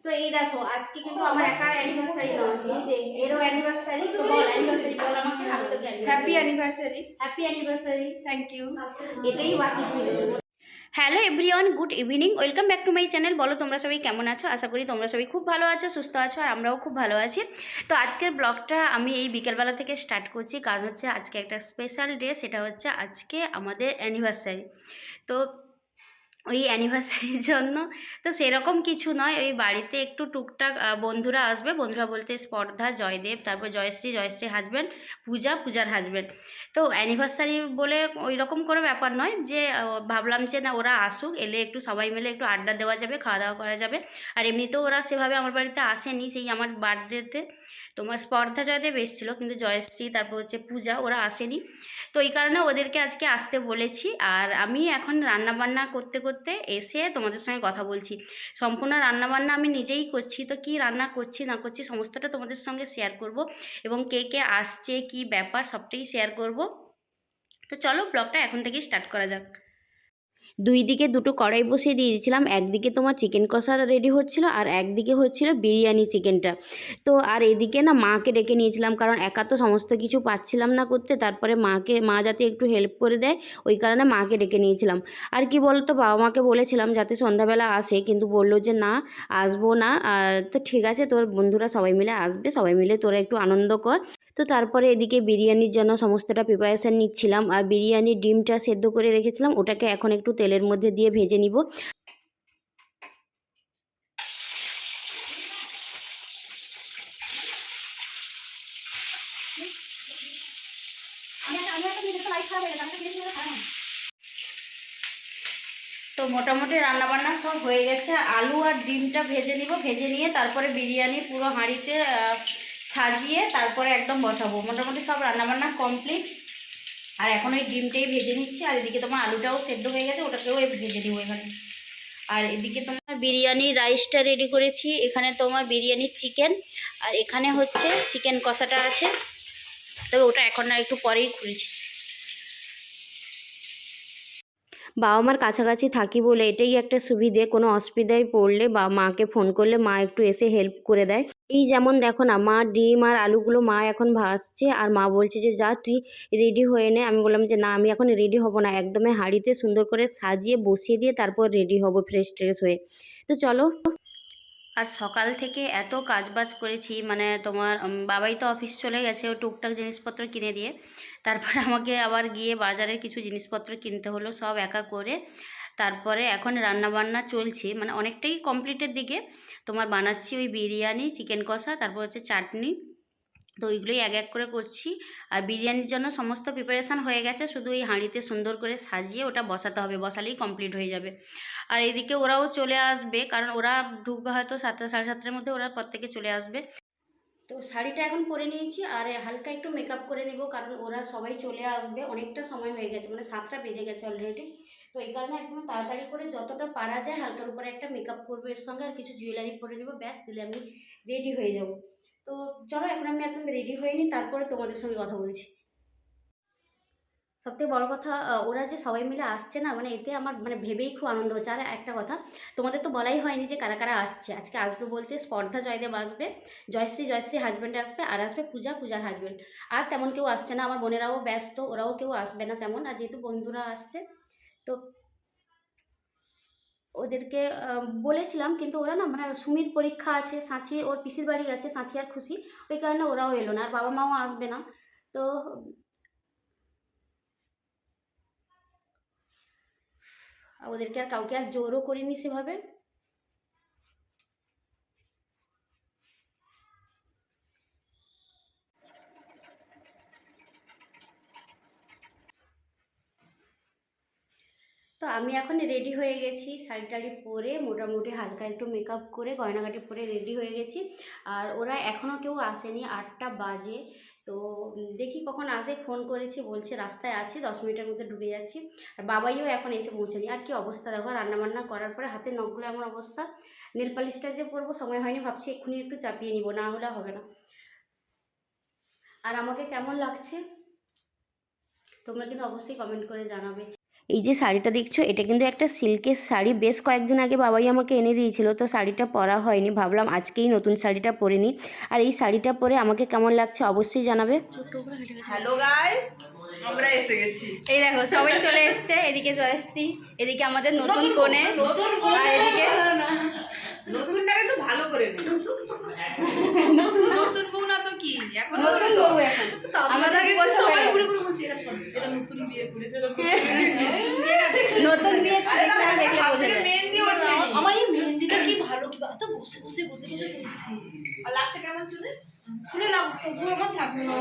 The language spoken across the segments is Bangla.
তো এই দেখো আজকে কিন্তু আমার একা অ্যানিভার্সারি নয়, এই যে এরও অ্যানিভার্সারি। তো বল অ্যানিভার্সারি বল আমাকে, আমি তোকে happy anniversary. Happy anniversary. Thank you. এটাই বাকি ছিল। Hello everyone, good evening, welcome back to my channel. বলো তোমরা সবাই কেমন আছো? আশা করি তোমরা সবাই খুব ভালো আছো, সুস্থ আছো, আর আমরাও খুব ভালো আছি। তো আজকের ব্লগটা আমি এই বিকেলবেলা থেকে স্টার্ট করছি, কারণ হচ্ছে আজকে একটা স্পেশাল ডে, সেটা হচ্ছে আজকে আমাদের অ্যানিভার্সারি। তো ওই অ্যানিভার্সারির জন্য তো সেরকম কিছু নয়, ওই বাড়িতে একটু টুকটাক বন্ধুরা আসবে। বন্ধুরা বলতে স্পর্ধা, জয়দেব, তারপর জয়শ্রী হাজব্যান্ড, পূজার হাজব্যান্ড। তো অ্যানিভার্সারি বলে ওই রকম কোনো ব্যাপার নয় যে ভাবলাম যে না ওরা আসুক, এলে একটু সবাই মিলে একটু আড্ডা দেওয়া যাবে, খাওয়া দাওয়া করা যাবে। আর এমনিতেও ওরা সেভাবে আমার বাড়িতে আসেনি, সেই আমার বার্থডেতে তোমার স্পর্ধা জয়দেব এসেছিলো, কিন্তু জয়শ্রী তারপর হচ্ছে পূজা ওরা আসেনি। তো এই কারণে ওদেরকে আজকে আসতে বলেছি। আর আমি এখন রান্নাবান্না করতে করতে এসে তোমাদের সঙ্গে কথা বলছি। সম্পূর্ণ রান্নাবান্না আমি নিজেই করছি, তো কি রান্না করছি না করছি সমস্তটা তোমাদের সঙ্গে শেয়ার করব, এবং কে কে আসছে কি ব্যাপার সবটাই শেয়ার করব। তো চলো ব্লগটা এখন থেকেই স্টার্ট করা যাক। দুই দিকে দুটো কড়াই বসিয়ে দিয়েছিলাম, একদিকে তোমার চিকেন কষা রেডি হচ্ছিল আর একদিকে হচ্ছিল বিরিয়ানি চিকেনটা। তো আর এদিকে না মাকে ডেকে নিয়েছিলাম, কারণ একা তো সমস্ত কিছু পাচ্ছিলাম না করতে, তারপরে মা যাতে একটু হেল্প করে দেয়, ওই কারণে মাকে ডেকে নিয়েছিলাম। আর কি বলতো, বাবা মাকে বলেছিলাম যাতে সন্ধ্যাবেলা আসে, কিন্তু বললো যে না আসবো না। তো ঠিক আছে, তোর বন্ধুরা সবাই মিলে আসবে, সবাই মিলে তোরা একটু আনন্দ কর। তো তারপরে এদিকে বিরিয়ানির জন্য সমস্তটা প্রিপারেশান নিচ্ছিলাম, আর বিরিয়ানির ডিমটা সেদ্ধ করে রেখেছিলাম, ওটাকে এখন একটু তেলের মধ্যে দিয়ে ভেজে নিব। তো মোটামুটি রান্নাবান্না সব হয়ে গেছে, আলু আর ডিমটা ভেজে নিব, ভেজে নিয়ে তারপরে বিরিয়ানি পুরো হাঁড়িতে সাজিয়ে তারপরে একদম বসাবো। মোটামুটি সব রান্নাবান্না কমপ্লিট, আর এখন ওই ডিমটাই ভেজে নিচ্ছি। আর এদিকে তোমার আলুটাও সেদ্ধ হয়ে গেছে, ওটাকেও ভেজে দিব এখানে। আর এদিকে তোমার বিরিয়ানি রাইসটা রেডি করেছি, এখানে তোমার বিরিয়ানি চিকেন, আর এখানে হচ্ছে চিকেন কষাটা আছে। তবে ওটা এখন না, একটু পরেই খুলেছি। বাবা মার কাছাকাছি থাকি বলে এটাই একটা সুবিধে, কোনো অসুবিধায় পড়লে বা মাকে ফোন করলে মা একটু এসে হেল্প করে দেয়। এই যেমন দেখো না, মা ডিম আর আলুগুলো মা এখন ভাজছে, আর মা বলছে যে যা তুই রেডি হয়ে নে। আমি বললাম যে না, আমি এখন রেডি হব না, একদমই হাঁড়িতে সুন্দর করে সাজিয়ে বসিয়ে দিয়ে তারপর রেডি হব ফ্রেশ ট্রেশ হয়ে। তো চলো। আর সকাল থেকে এত কাজবাজ করেছি, মানে তোমার বাবাই তো অফিস চলে গেছে, ও টুকটাক জিনিসপত্র কিনে দিয়ে, তারপরে আমাকে আবার গিয়ে বাজারের কিছু জিনিসপত্র কিনতে হলো, সব একা করে। তারপরে এখন রান্নাবান্না চলছে, মানে অনেকটাই কমপ্লিটের দিকে। তোমার বানাচ্ছি ওই বিরিয়ানি, চিকেন কষা, তারপর হচ্ছে চাটনি। তো ওইগুলোই এক এক করে করছি। আর বিরিয়ানির জন্য সমস্ত প্রিপারেশান হয়ে গেছে, শুধু এই হাঁড়িতে সুন্দর করে সাজিয়ে ওটা বসাতে হবে, বসালেই কমপ্লিট হয়ে যাবে। আর এদিকে ওরাও চলে আসবে, কারণ ওরা ঢুকবে হয়তো 7টা সাড়ে 7টার মধ্যে, ওরা প্রত্যেকে চলে আসবে। তো শাড়িটা এখন পরে নিয়েছি, আর হালকা একটু মেকআপ করে নেব, কারণ ওরা সবাই চলে আসবে, অনেকটা সময় হয়ে গেছে, মানে 7টা বেজে গেছে অলরেডি। তো এই কারণে একদম তাড়াতাড়ি করে যতটা পারা যায় হালকার উপরে একটা মেকআপ করবো, এর সঙ্গে আর কিছু জুয়েলারি পরে নেবো, ব্যাস, দিলে আমি রেডি হয়ে যাব। তো চলো এখন আমি একদম রেডি হয়ে নিই, তারপরে তোমাদের সঙ্গে কথা বলছি। সবথেকে বড় কথা, ওরা যে সবাই মিলে আসছে না, মানে এতে আমার মানে ভেবেই খুব আনন্দ হচ্ছে। আর একটা কথা, তোমাদের তো বলাই হয়নি যে কারা কারা আসছে। আজকে আসবে বলতে স্পর্ধা জয়দেব আসবে, জয়শ্রী হাজব্যান্ড আসবে, আর আসবে পূজার হাজব্যান্ড। আর তেমন কেউ আসছে না, আমার বোনেরাও ব্যস্ত, ওরাও কেউ আসবে না তেমন। আর যেহেতু বন্ধুরা আসছে, তো ওদেরকে বলেছিলাম, কিন্তু ওরা না, মানে সুমির পরীক্ষা আছে, সাথী ওর পিসির বাড়ি গেছে, সাথী আর খুশি, ওই কারণে ওরাও এলো না, আর বাবা মাও আসবে না। তো ওদেরকে আর কাউকে আর জোরও করিনি সেভাবে। তো আমি এখন রেডি হয়ে গেছি, শাড়ি টাড়ি পরে মোটামুটি হালকা একটু মেকআপ করে গয়নাগাটি পরে রেডি হয়ে গেছি। আর ওরা এখনও কেউ আসেনি, 8টা বাজে। তো দেখি কখন আসে, ফোন করেছি, বলছে রাস্তায় আছি, 10 মিনিটের মধ্যে ঢুকে যাচ্ছি। আর বাবাইও এখন এসে পৌঁছেনি। আর কি অবস্থা দেখো, রান্নাবান্না করার পরে হাতের নখগুলো এমন অবস্থা। নেল পালিশটা যে পরবো সময় হয়নি, ভাবছি এক্ষুনি একটু চাপিয়ে নিব, না হলে হবে না। আর আমাকে কেমন লাগছে তোমরা কিন্তু অবশ্যই কমেন্ট করে জানাবে। এই যে শাড়িটা দেখছো এটা কিন্তু একটা সিল্কের শাড়ি, বেশ কয়েকদিন আগে বাবাই আমাকে এনে দিয়েছিল, তো শাড়িটা পরা হয়নি, ভাবলাম আজকেই নতুন শাড়িটা পরে নিই। আর এই শাড়িটা পরে আমাকে কেমন লাগছে অবশ্যই জানাবে। হ্যালো গাইস, আমরা এসে গেছি। এই দেখো সবাই চলে এসছে, এদিকে জয়শ্রী, এদিকে আমাদের নতুন কোণে, আর এদিকে নতুনটাকে একটু ভালো করে নি। নতুন বউ না তো কি এখন নতুন বউ এখন আমাদের বলছে সবাই ঘুরে ঘুরে বলছে এরা সব এরা নতুন বিয়ে করেছে, নতুন বিয়ে দেখলে বোঝা যায়। মেহেন্দি ওঠে আমার এই মেহেন্দিটা কি ভালো, কি এত বসে বসে বসে বসে করেছি। আর লাগছে কেমন চুলে? চুলে না তবু আমার থাকবে না।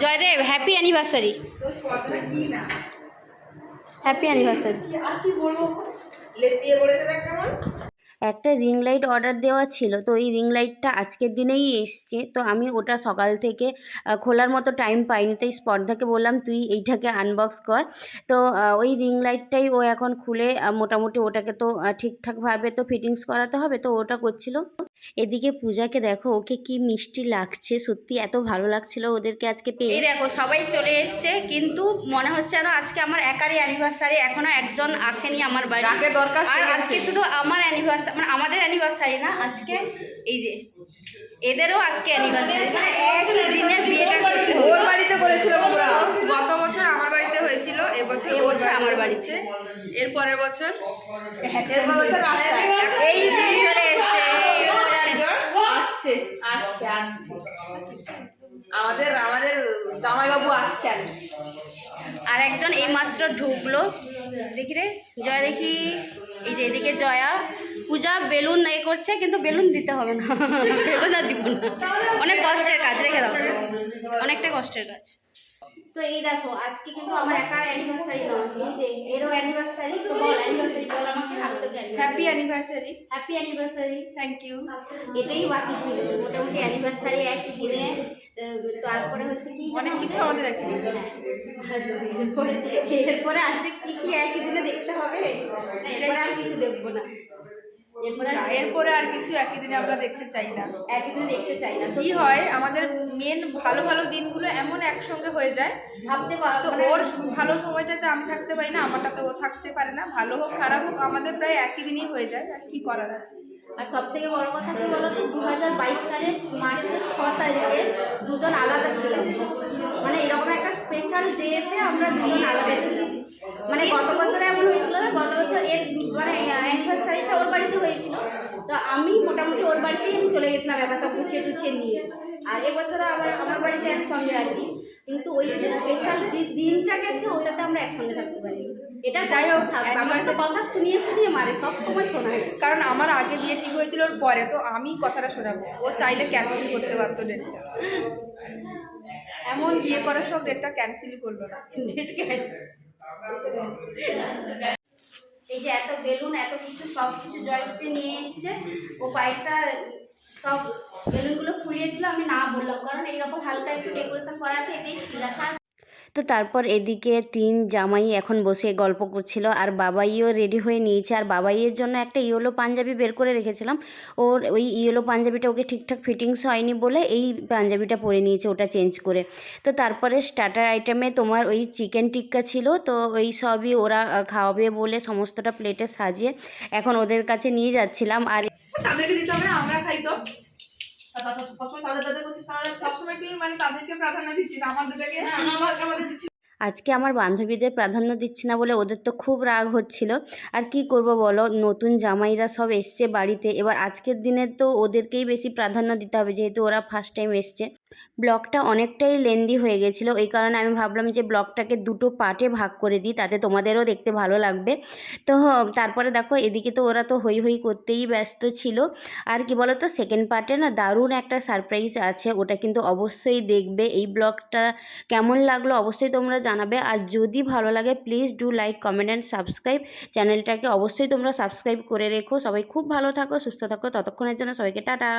জয়দেব হ্যাপি অ্যানিভার্সারি, তো শর্টটা কি না হ্যাপি অ্যানিভার্সারি। আর কি বলবো, লেট দিয়ে বলেছে দেখ কেমন। একটা রিং লাইট অর্ডার দেওয়া ছিল, তো এই রিং লাইটটা আজকের দিনেই এসছে, তো আমি ওটা সকাল থেকে খোলার মতো টাইম পাইনি, তাই স্পর্ধাকে বললাম তুই এইটাকে আনবক্স কর। তো ওই রিং লাইটটাই ও এখন খুলে মোটামুটি ওটাকে তো ঠিকঠাকভাবে তো ফিটিংস করাতে হবে, তো ওটা করছিল। এদিকে পূজাকে দেখো, ওকে কি মিষ্টি লাগছে, সত্যি এত ভালো লাগছিল ওদেরকে আজকে পেয়ে। এই দেখো সবাই চলে এসছে, কিন্তু মনে হচ্ছে না আজকে আমার একারই অ্যানিভার্সারি, এখনো একজন আসেনি আমার বাড়ি। যাকে দরকার আর আজকে শুধু আমার অ্যানিভার্সারি, মানে আমাদের অ্যানিভার্সারি না আজকে, এই যে এদেরও আজকে অ্যানিভার্সারি, মানে একদিনে বিয়েটা করতে হলো। ওর বাড়িতে করেছিলাম আমরা। গত বছর আমার বাড়িতে হয়েছিল, এবছর আমার বাড়িতে, এর পরের বছর এরপর বছর রাস্তায় এই দিন চলে এসছে। আসছে আসছে আসছে আমাদের আমাদের জামাইবাবু আসছেন। আর একজন এইমাত্র ঢুকলো, দেখি রে জয়া, দেখি এই যে এদিকে জয়া। পূজা বেলুন এ করছে, কিন্তু বেলুন দিতে হবে না, বেলুন আর দিব না, অনেক কষ্টের কাজ, রেখে দাও, অনেকটা কষ্টের কাজ। তো এই দেখো আজকে কিন্তু আমার একার অ্যানিভার্সারি নয়, এই যে এরও অ্যানিভার্সারি। তো বল অ্যানিভার্সারি বল আমাকে, আমি তোকে happy anniversary. Happy anniversary. Thank you. এটাই বাকি ছিল মোটামুটি অ্যানিভার্সারি একই দিনে। তারপরে হচ্ছে কি অনেক কিছু আমাদের একই দিনে। এরপরে আছে কি কি একই দিনে দেখতে হবে, এরপরে আর কিছু দেখবো না, এরপরে আর কিছু একই দিনে আমরা দেখতে চাই না, একই দিনে দেখতে চাই না। কি হয় আমাদের মেন ভালো ভালো দিনগুলো এমন একসঙ্গে হয়ে যায়, ভাবতে তো পারতো ওর ভালো সময়টাতে আমি থাকতে পারি না, আমারটাতে ও থাকতে পারে না, ভালো হোক খারাপ হোক আমাদের প্রায় একই দিনই হয়ে যায়, আর কি করার আছে। আর সব থেকে বড় কথা কি বলতো, 2022 সালের মার্চের 6 তারিখে দুজন আলাদা ছিলাম, মানে এরকম একটা স্পেশাল ডেতে আমরা দুজন আলাদা ছিলাম। মানে গত বছর এমন হয়েছিল না, গত বছর এর মানে অ্যানিভার্সারিটা ওর বাড়িতে হয়েছিল, তো আমি মোটামুটি ওর বাড়িতেই আমি চলে গেছিলাম একা সব গুছিয়ে টুছিয়ে নিয়ে। আর এবছর আবার আমার বাড়িতে একসঙ্গে আছি, কিন্তু ওই যে স্পেশাল দিনটা গেছে ওটাতে আমরা একসঙ্গে থাকতে পারি। এটা যাই হোক থাকবে, আমার তো কথা শুনিয়ে শুনিয়ে মারে, সব সময় শোনায়, কারণ আমার আগে বিয়ে ঠিক হয়েছিল ওর পরে, তো আমি কথাটা শোনাবো, ও চাইলে ক্যান্সেল করতে পারতো ডেটটা, এমন বিয়ে করার সব ডেটটা ক্যান্সেলই করলো না। এই যে এত বেলুন এত কিছু সব কিছু জয়শ্রী নিয়ে এসছে, ও কয়েকটা সব বেলুনগুলো ফুলিয়েছিল, আমি না বললাম কারণ এইরকম হালকা একটু ডেকোরেশন করা আছে, এটাই ঠিক আছে। তো তারপর এদিকে 3 জামাই এখন বসে গল্প করছিল, আর বাবাইও রেডি হয়ে নিয়েছে, আর বাবাইয়ের জন্য একটা ইয়েলো পাঞ্জাবি বের করে রেখেছিলাম, ওর ওই ইয়েলো পাঞ্জাবিটা ওকে ঠিকঠাক ফিটিংস হয়নি বলে এই পাঞ্জাবিটা পরে নিয়েছে ওটা চেঞ্জ করে। তো তারপরে স্টার্টার আইটেমে তোমার ওই চিকেন টিক্কা ছিল, তো ওই সবই ওরা খাওয়াবে বলে সমস্তটা প্লেটে সাজিয়ে এখন ওদের কাছে নিয়ে যাচ্ছিলাম। আর তাদেরকে দিতে হবে না, আমরা খাই তো সবসময় তুই মানে তাদেরকে প্রাধান্য দিচ্ছিস, আমার দুটাকে আমাদের দিচ্ছিস। আজকে আমার বান্ধবীদের প্রাধান্য দিচ্ছি না বলে ওদের তো খুব রাগ হচ্ছিল, আর কি করব বলো, নতুন জামাইরা সব এসছে বাড়িতে, এবার আজকের দিনে তো ওদেরকেই বেশি প্রাধান্য দিতে হবে যেহেতু ওরা ফার্স্ট টাইম এসছে। ব্লগটা অনেকটাই লেন্দি হয়ে গেছিলো, এই কারণে আমি ভাবলাম যে ব্লগটাকে দুটো পার্টে ভাগ করে দিই, তাতে তোমাদেরও দেখতে ভালো লাগবে। তো তারপরে দেখো এদিকে তো ওরা তো হই হই করতেই ব্যস্ত ছিল। আর কি বলো তো, সেকেন্ড পার্টে না দারুণ একটা সারপ্রাইজ আছে, ওটা কিন্তু অবশ্যই দেখবে। এই ব্লগটা কেমন লাগলো অবশ্যই তোমরা জানাবে, আর যদি ভালো লাগে please do like comment and subscribe. চ্যানেলটাকে অবশ্যই তোমরা সাবস্ক্রাইব করে রেখো। সবাই খুব ভালো থাকো, সুস্থ থাকো, ততক্ষণের জন্য সবাইকে টাটা।